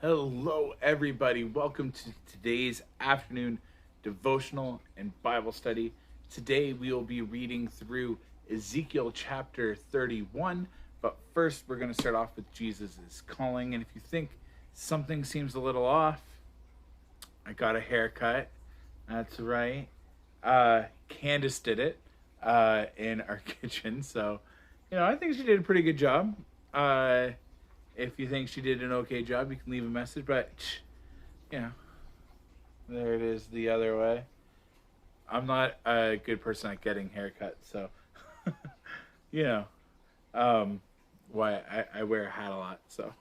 Hello, everybody. Welcome to today's afternoon devotional and Bible study. Today, we will be reading through Ezekiel chapter 31. But first, we're going to start off with Jesus' calling. And if you think something seems a little off, I got a haircut. That's right. Candace did it in our kitchen. So, I think she did a pretty good job. If you think she did an okay job, you can leave a message. But, you know, there it is the other way. I'm not a good person at getting haircuts, so, you know, why I wear a hat a lot. So,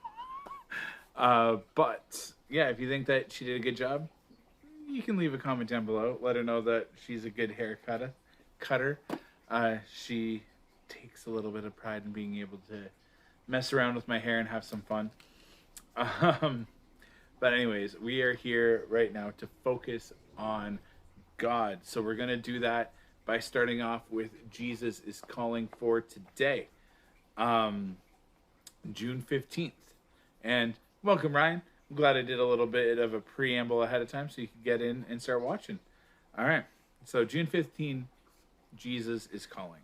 but yeah, if you think that she did a good job, you can leave a comment down below. Let her know that she's a good cutter. She takes a little bit of pride in being able to mess around with my hair and have some fun. But anyways, we are here right now to focus on God. So we're going to do that by starting off with Jesus is calling for today, June 15th. And welcome, Ryan. I'm glad I did a little bit of a preamble ahead of time so you could get in and start watching. All right. So June 15th, Jesus is calling.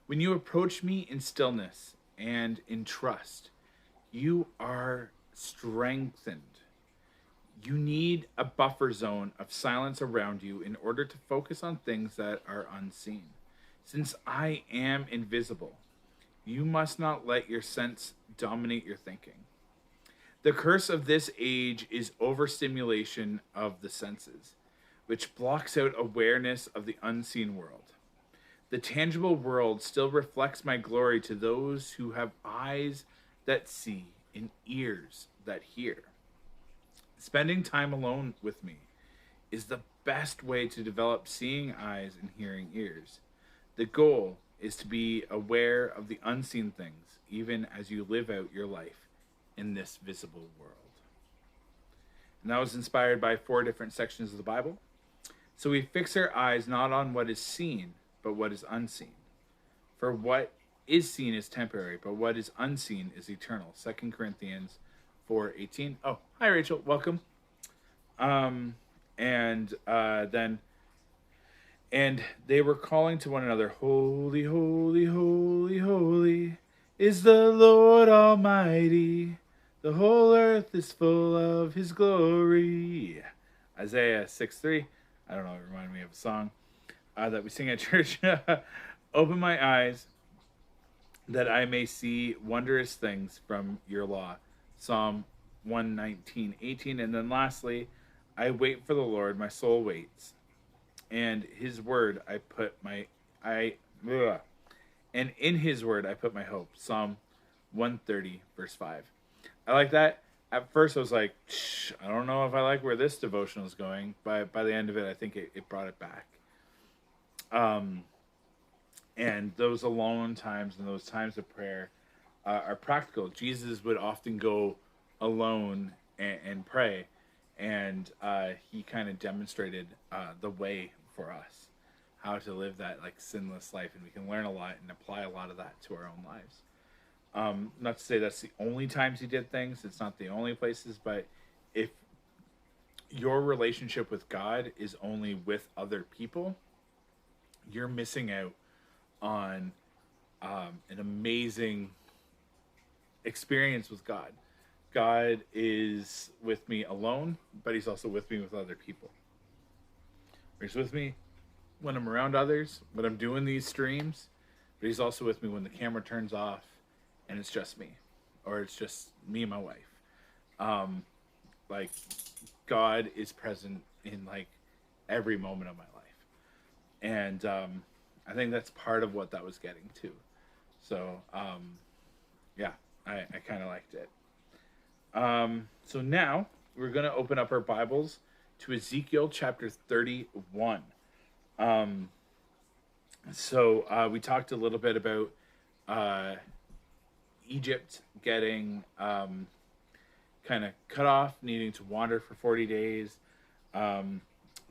When you approach me in stillness and in trust, you are strengthened. You need a buffer zone of silence around you in order to focus on things that are unseen. Since I am invisible, you must not let your sense dominate your thinking. The curse of this age is overstimulation of the senses, which blocks out awareness of the unseen world. The tangible world still reflects my glory to those who have eyes that see and ears that hear. Spending time alone with me is the best way to develop seeing eyes and hearing ears. The goal is to be aware of the unseen things, even as you live out your life in this visible world. And that was inspired by 4 different sections of the Bible. So we fix our eyes not on what is seen, but what is unseen. For what is seen is temporary, but what is unseen is eternal. 2 Corinthians 4:18. Oh, hi Rachel, welcome. And they were calling to one another, holy, holy, holy, holy is the Lord Almighty. The whole earth is full of his glory. Isaiah 6:3. I don't know, it reminded me of a song that we sing at church. Open my eyes that I may see wondrous things from your law. Psalm 119:18. And then lastly, I wait for the Lord, my soul waits. And his word and in his word I put my hope. Psalm 130, verse 5. I like that. At first I was like, I don't know if I like where this devotional is going. By the end of it, I think it brought it back. And those alone times and those times of prayer are practical. Jesus would often go alone and pray, and he kind of demonstrated the way for us, how to live that like sinless life, and we can learn a lot and apply a lot of that to our own lives. Not to say that's the only times he did things, it's not the only places, but if your relationship with God is only with other people, you're missing out on an amazing experience with God. God is with me alone, but he's also with me with other people. He's with me when I'm around others, when I'm doing these streams, but he's also with me when the camera turns off and it's just me, or it's just me and my wife. Like, God is present in like every moment of my life. And I think that's part of what that was getting to. So, yeah, I kind of liked it. So now we're going to open up our Bibles to Ezekiel chapter 31. We talked a little bit about Egypt getting kind of cut off, needing to wander for 40 days.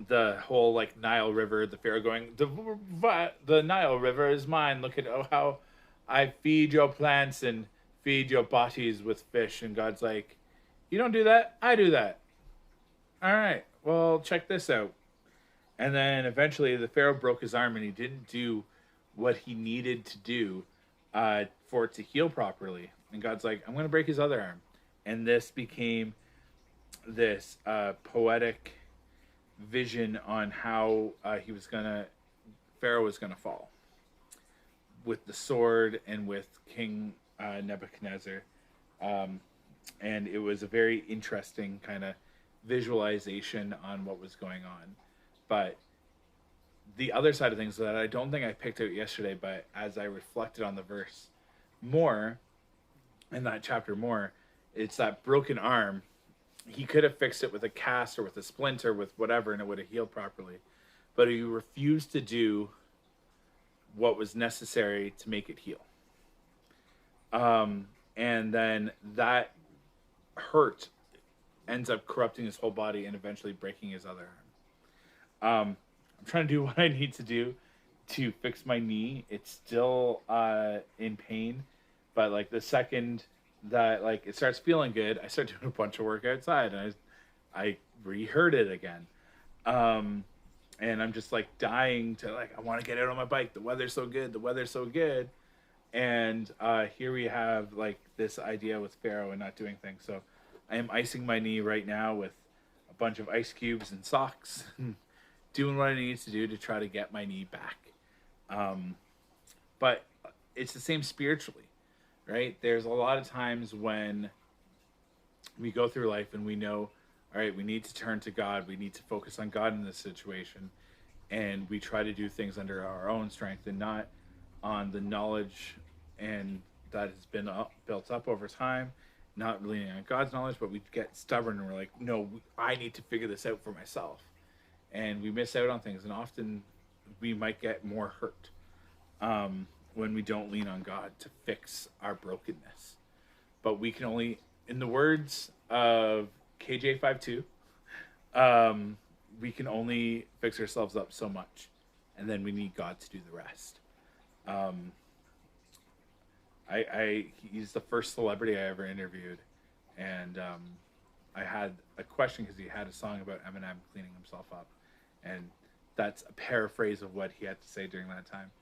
The whole like Nile River, the Pharaoh going, the Nile River is mine. Look at how I feed your plants and feed your bodies with fish. And God's like, You don't do that, I do that. All right, well, check this out. And then eventually the Pharaoh broke his arm and he didn't do what he needed to do for it to heal properly. And God's like, I'm going to break his other arm. And this became this poetic vision on how Pharaoh was going to fall with the sword and with King Nebuchadnezzar. Um, and it was a very interesting kind of visualization on what was going on. But the other side of things that I don't think I picked out yesterday, but as I reflected on the verse more, in that chapter more, it's that broken arm. He could have fixed it with a cast or with a splint or with whatever, and it would have healed properly. But he refused to do what was necessary to make it heal. And then that hurt ends up corrupting his whole body and eventually breaking his other arm. I'm trying to do what I need to do to fix my knee. It's still in pain, but like the second that like it starts feeling good, I start doing a bunch of work outside, and I re-hurt it again. And I'm just like dying to like I want to get out on my bike. The weather's so good. The weather's so good. And here we have like this idea with Pharaoh and not doing things. So I am icing my knee right now with a bunch of ice cubes and socks, doing what I need to do to try to get my knee back. But it's the same spiritually, right? There's a lot of times when we go through life and we know, all right, we need to turn to God. We need to focus on God in this situation. And we try to do things under our own strength and not on the knowledge and that has been built up over time, not leaning on God's knowledge, but we get stubborn and we're like, no, I need to figure this out for myself. And we miss out on things, and often we might get more hurt when we don't lean on God to fix our brokenness. But we can only, in the words of KJ52, we can only fix ourselves up so much, and then we need God to do the rest. He's the first celebrity I ever interviewed, and I had a question because he had a song about Eminem cleaning himself up, and that's a paraphrase of what he had to say during that time.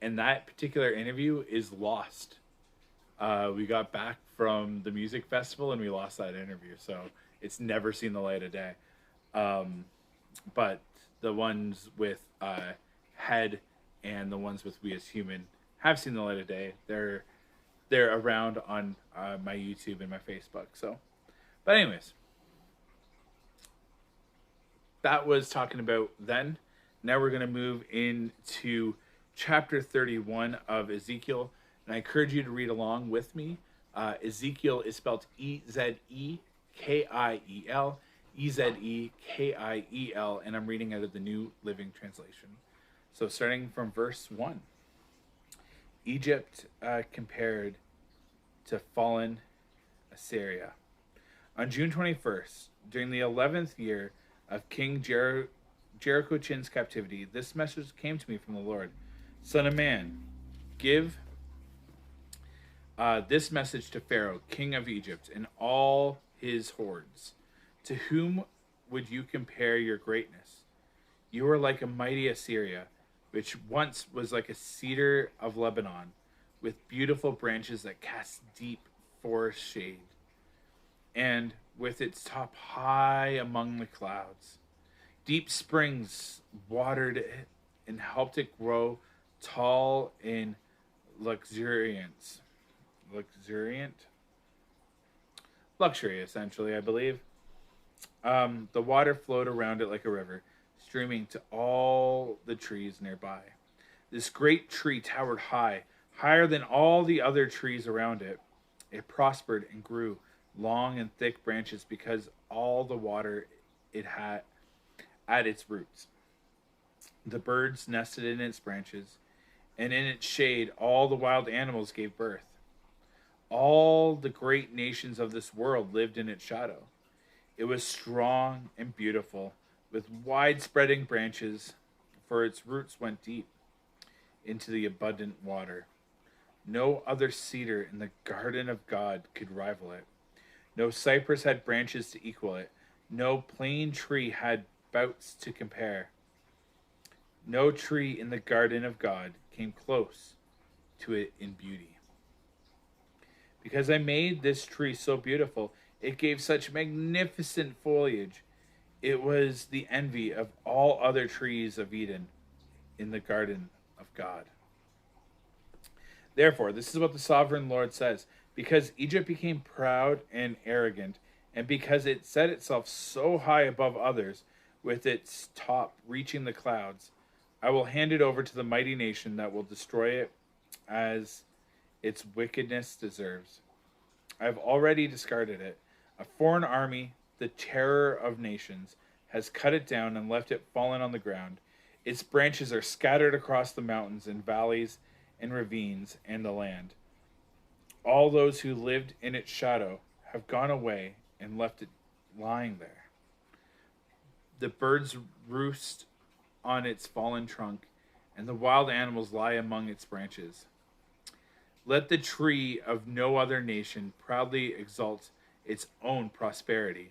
And that particular interview is lost. We got back from the music festival and we lost that interview, so it's never seen the light of day. But the ones with Head and the ones with We As Human have seen the light of day. They're around on my YouTube and my Facebook. So, but anyways, that was talking about then. Now we're going to move into chapter 31 of Ezekiel, and I encourage you to read along with me. Ezekiel is spelled Ezekiel, Ezekiel, and I'm reading out of the New Living Translation. So starting from verse 1. Egypt compared to fallen Assyria. On June 21st, during the 11th year of King Jehoiachin's captivity, this message came to me from the Lord. Son of man, give this message to Pharaoh, king of Egypt, and all his hordes. To whom would you compare your greatness? You are like a mighty Assyria, which once was like a cedar of Lebanon, with beautiful branches that cast deep forest shade, and with its top high among the clouds. Deep springs watered it and helped it grow tall in luxuriance. Luxury, essentially, I believe. The water flowed around it like a river, streaming to all the trees nearby. This great tree towered high, higher than all the other trees around it. It prospered and grew long and thick branches because all the water it had at its roots. The birds nested in its branches, and in its shade all the wild animals gave birth. All the great nations of this world lived in its shadow. It was strong and beautiful, with wide-spreading branches, for its roots went deep into the abundant water. No other cedar in the garden of God could rival it. No cypress had branches to equal it. No plane tree had boughs to compare. No tree in the garden of God came close to it in beauty. Because I made this tree so beautiful, it gave such magnificent foliage. It was the envy of all other trees of Eden in the garden of God. Therefore, this is what the sovereign Lord says: because Egypt became proud and arrogant, and because it set itself so high above others, with its top reaching the clouds, I will hand it over to the mighty nation that will destroy it as its wickedness deserves. I have already discarded it. A foreign army, the terror of nations, has cut it down and left it fallen on the ground. Its branches are scattered across the mountains and valleys and ravines and the land. All those who lived in its shadow have gone away and left it lying there. The birds roost on its fallen trunk, and the wild animals lie among its branches. Let the tree of no other nation proudly exalt its own prosperity,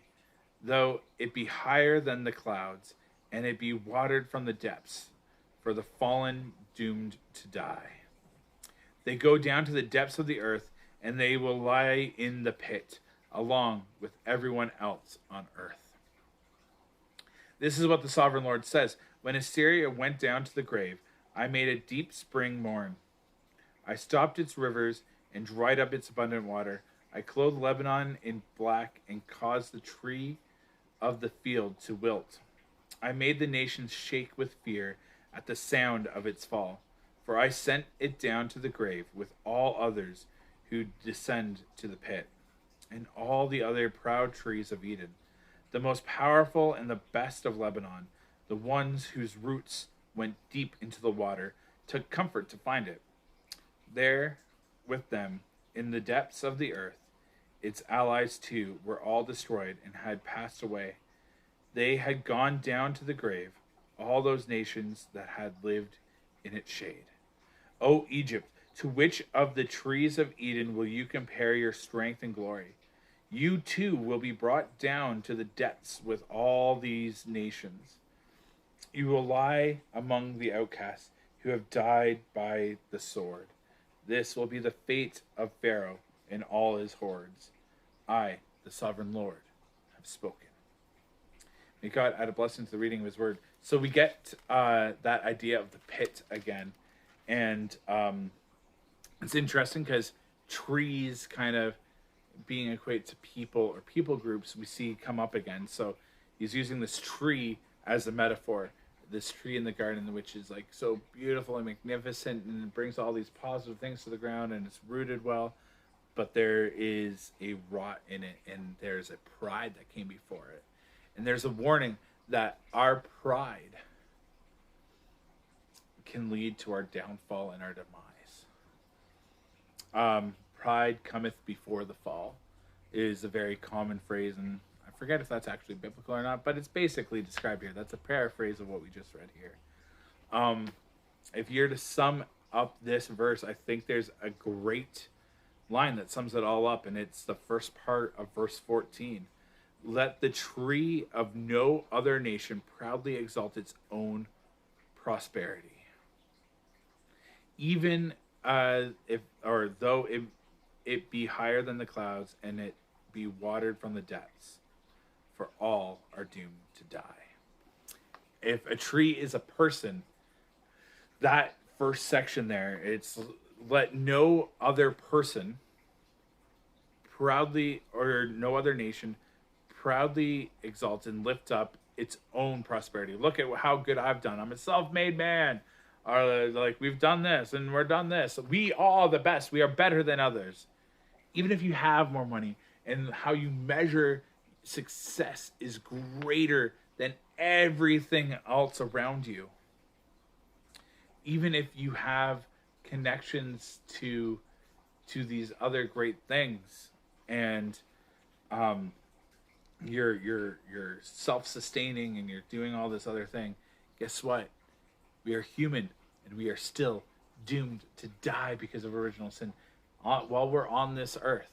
though it be higher than the clouds, and it be watered from the depths, for the fallen doomed to die. They go down to the depths of the earth, and they will lie in the pit, along with everyone else on earth. This is what the sovereign Lord says: when Assyria went down to the grave, I made a deep spring mourn. I stopped its rivers and dried up its abundant water. I clothed Lebanon in black and caused the tree of the field to wilt. I made the nations shake with fear at the sound of its fall, for I sent it down to the grave with all others who descend to the pit, and all the other proud trees of Eden, the most powerful and the best of Lebanon, the ones whose roots went deep into the water, took comfort to find it. There, with them, in the depths of the earth, its allies too were all destroyed and had passed away. They had gone down to the grave, all those nations that had lived in its shade. O Egypt, to which of the trees of Eden will you compare your strength and glory? You too will be brought down to the depths with all these nations. You will lie among the outcasts who have died by the sword. This will be the fate of Pharaoh and all his hordes. I, the sovereign Lord, have spoken. May God add a blessing to the reading of his word. So we get that idea of the pit again. And it's interesting because trees kind of being equated to people or people groups we see come up again. So he's using this tree as a metaphor. This tree in the garden, which is like so beautiful and magnificent, and it brings all these positive things to the ground, and it's rooted well, but there is a rot in it, and there's a pride that came before it, and there's a warning that our pride can lead to our downfall and our demise. Pride cometh before the fall is a very common phrase, and I forget if that's actually biblical or not, but it's basically described here. That's a paraphrase of what we just read here. If you're to sum up this verse, I think there's a great line that sums it all up, and it's the first part of verse 14. Let the tree of no other nation proudly exalt its own prosperity. Even though it be higher than the clouds, and it be watered from the depths, for all are doomed to die. If a tree is a person, that first section there, it's let no other person proudly, or no other nation proudly exalt and lift up its own prosperity. Look at how good I've done. I'm a self-made man. Or like, we've done this and we're done this. We are the best. We are better than others. Even if you have more money, and how you measure success is greater than everything else around you. Even if you have connections to these other great things, and you're self-sustaining and you're doing all this other thing, guess what? We are human, and we are still doomed to die because of original sin while we're on this earth.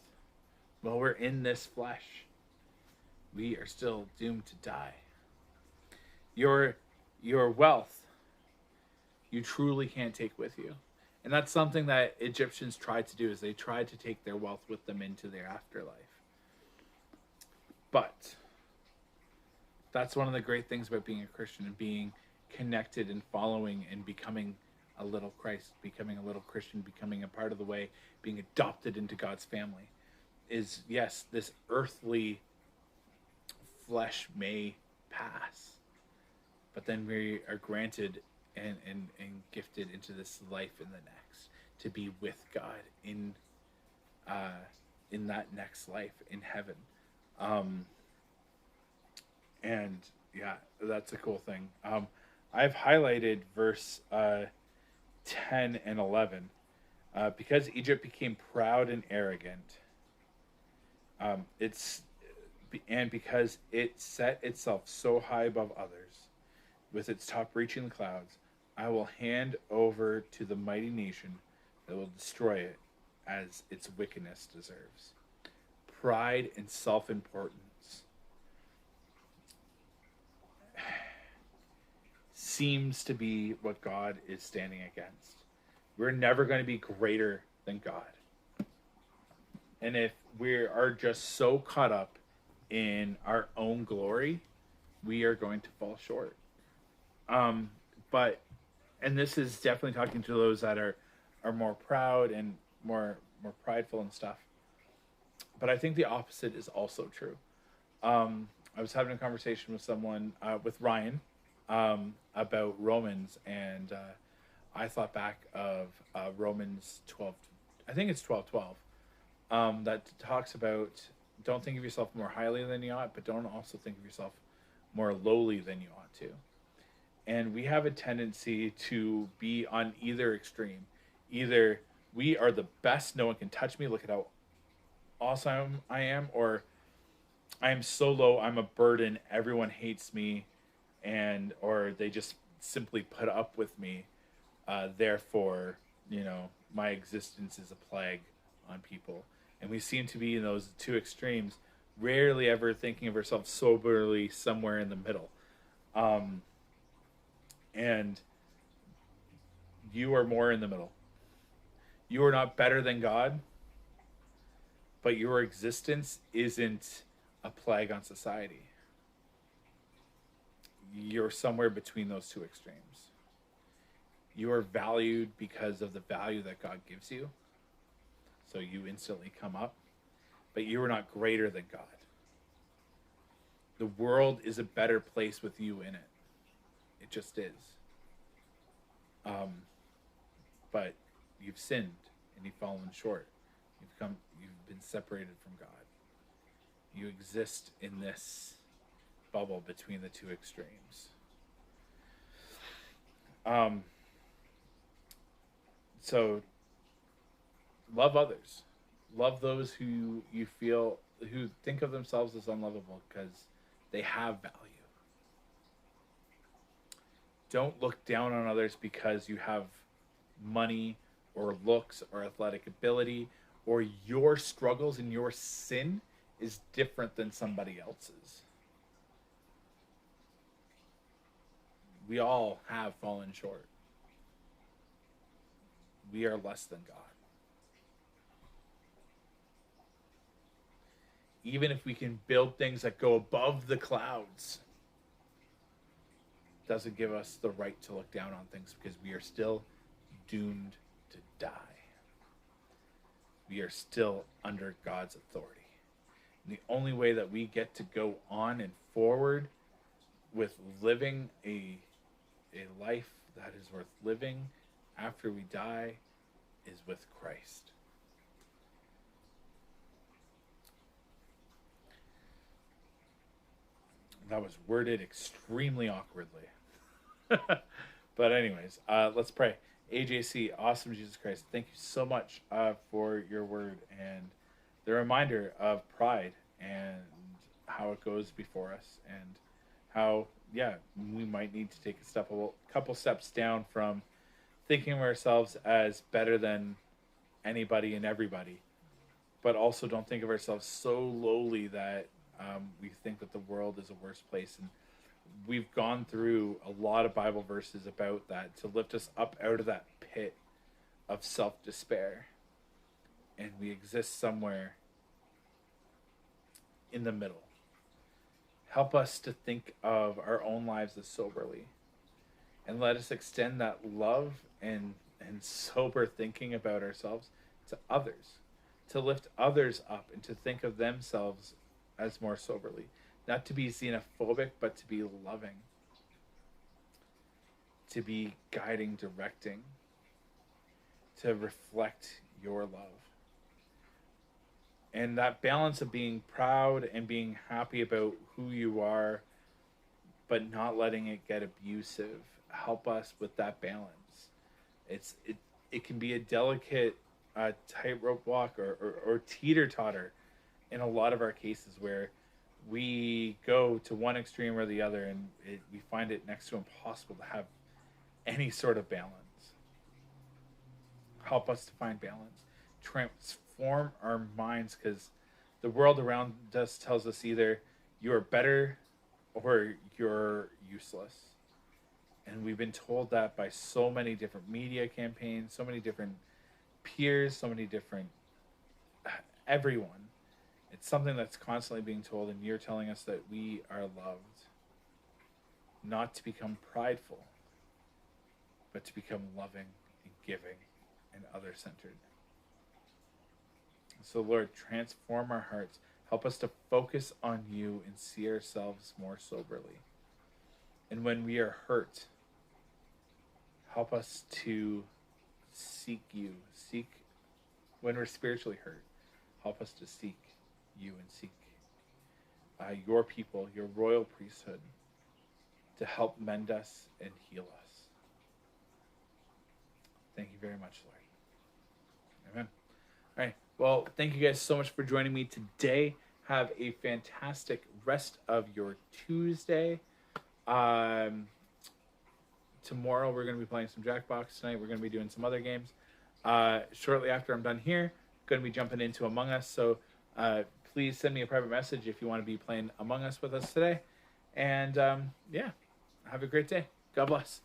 While we're in this flesh, we are still doomed to die. Your your wealth, you truly can't take with you. And that's something that Egyptians tried to do, is they tried to take their wealth with them into their afterlife. But that's one of the great things about being a Christian and being connected and following and becoming a little Christ, becoming a little Christian, becoming a part of the way, being adopted into God's family. Is, yes, this earthly flesh may pass, but then we are granted and gifted into this life in the next, to be with God in that next life in heaven. And yeah, that's a cool thing. I've highlighted verse 10 and 11. Because Egypt became proud and arrogant, and because it set itself so high above others, with its top reaching the clouds, I will hand over to the mighty nation that will destroy it as its wickedness deserves. Pride and self-importance seems to be what God is standing against. We're never going to be greater than God. And if we are just so caught up in our own glory, we are going to fall short. And this is definitely talking to those that are more proud and more prideful and stuff. But I think the opposite is also true. I was having a conversation with someone, with Ryan, about Romans, and I thought back of Romans 12. I think it's 12:12. That talks about, don't think of yourself more highly than you ought, but don't also think of yourself more lowly than you ought to. And we have a tendency to be on either extreme. Either we are the best, no one can touch me, look at how awesome I am, or I am so low, I'm a burden, everyone hates me, or they just simply put up with me. Therefore, my existence is a plague on people. And we seem to be in those two extremes, rarely ever thinking of ourselves soberly somewhere in the middle. And you are more in the middle. You are not better than God, but your existence isn't a plague on society. You're somewhere between those two extremes. You are valued because of the value that God gives you, so you instantly come up, but you are not greater than God. The world is a better place with you in it. It just is. But you've sinned and you've fallen short. You've been separated from God. You exist in this bubble between the two extremes. So love others. Love those who think of themselves as unlovable because they have value. Don't look down on others because you have money or looks or athletic ability, or your struggles and your sin is different than somebody else's. We all have fallen short. We are less than God. Even if we can build things that go above the clouds, doesn't give us the right to look down on things, because we are still doomed to die. We are still under God's authority. And the only way that we get to go on and forward with living a life that is worth living after we die is with Christ. That was worded extremely awkwardly. But anyways, let's pray. AJC, awesome Jesus Christ, thank you so much for your word and the reminder of pride and how it goes before us, and how, we might need to take a couple steps down from thinking of ourselves as better than anybody and everybody, but also don't think of ourselves so lowly that we think that the world is a worse place. And we've gone through a lot of Bible verses about that to lift us up out of that pit of self despair. And we exist somewhere in the middle. Help us to think of our own lives as soberly. And let us extend that love and sober thinking about ourselves to others, to lift others up and to think of themselves as more soberly. Not to be xenophobic, but to be loving, to be guiding, directing, to reflect your love. And that balance of being proud and being happy about who you are, but not letting it get abusive. Help us with that balance. It can be a delicate tightrope walk or teeter-totter in a lot of our cases where we go to one extreme or the other, and we find it next to impossible to have any sort of balance. Help us to find balance. Transform our minds, because the world around us tells us either you're better or you're useless. And we've been told that by so many different media campaigns, so many different peers, so many different everyone. It's something that's constantly being told, and you're telling us that we are loved, not to become prideful, but to become loving and giving and other-centered. So, Lord, transform our hearts. Help us to focus on you and see ourselves more soberly. And when we are hurt, help us to seek you. When we're spiritually hurt, help us to seek you and seek your people, your royal priesthood, to help mend us and heal us. Thank you very much, Lord. Amen. All right. Well, thank you guys so much for joining me today. Have a fantastic rest of your Tuesday. Tomorrow we're going to be playing some Jackbox. Tonight we're going to be doing some other games. Shortly after I'm done here, going to be jumping into Among Us. So please send me a private message if you want to be playing Among Us with us today. And yeah, have a great day. God bless.